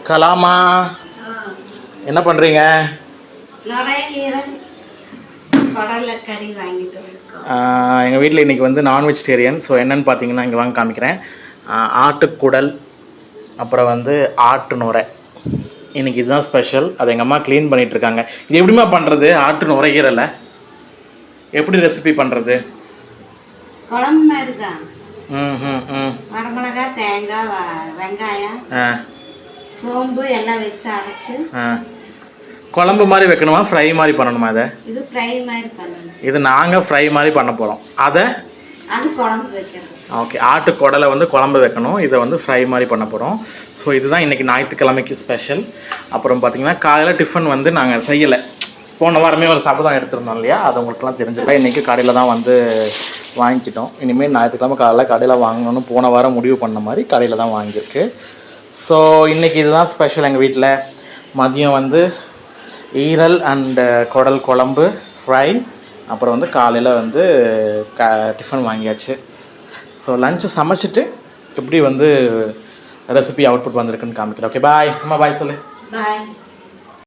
கலாமா என்ன பண்ணுறீங்க? எங்கள் வீட்டில் இன்றைக்கி வந்து நான் வெஜிடேரியன். ஸோ என்னென்னு பார்த்தீங்கன்னா இங்கே வாங்க காமிக்கிறேன். ஆட்டுக்குடல், அப்புறம் வந்து ஆட்டு நுரை. இன்றைக்கி இதுதான் ஸ்பெஷல். அது எங்கள் அம்மா க்ளீன் பண்ணிகிட்ருக்காங்க. இது எப்படிமா பண்ணுறது? ஆட்டு நுரையீரலை எப்படி ரெசிபி பண்ணுறது? குழம்பு மாதிரி தான். வரமிளகாய், தேங்காய், வெங்காயம், சோம்பு எல்லாம் வச்சு அரைச்சி குழம்பு மாதிரி வைக்கணுமா, ஃப்ரை மாதிரி பண்ணணுமா? அதை இது ஃப்ரை மாதிரி பண்ணணும். இது நாங்கள் ஃப்ரை மாதிரி பண்ண போகிறோம். அது குழம்பு வைக்கணும். ஓகே, ஆட்டு குடலை வந்து குழம்பு வைக்கணும். இதை வந்து ஃப்ரை மாதிரி பண்ண போகிறோம். ஸோ இதுதான் இன்றைக்கி ஞாயிற்றுக்கிழமைக்கு ஸ்பெஷல். அப்புறம் பார்த்திங்கன்னா காலையில் டிஃபன் வந்து நாங்கள் செய்யலை. போன வாரமே ஒரு சாப்பிட்டு எடுத்துருந்தோம் இல்லையா, அது உங்களுக்குலாம் தெரிஞ்சுக்கலாம். இன்றைக்கி கடையில் தான் வந்து வாங்கிக்கிட்டோம். இனிமேல் ஞாயிற்றுக்கிழமை காலையில் கடையில் வாங்கணும்னு போன வாரம் முடிவு பண்ண மாதிரி கடையில் தான் வாங்கியிருக்கு. ஸோ இன்றைக்கி இதுதான் ஸ்பெஷல் எங்கள் வீட்டில். மதியம் வந்து ஈரல் அண்டு குடல் குழம்பு ஃப்ரை, அப்புறம் வந்து காலையில் வந்து டிஃபன் வாங்கியாச்சு. ஸோ லஞ்சு சமைச்சிட்டு எப்படி வந்து ரெசிபி அவுட்புட் வந்திருக்குன்னு காமிக்கிறேன். Okay bye. அம்மா பாய் சொல்லு. பாய்.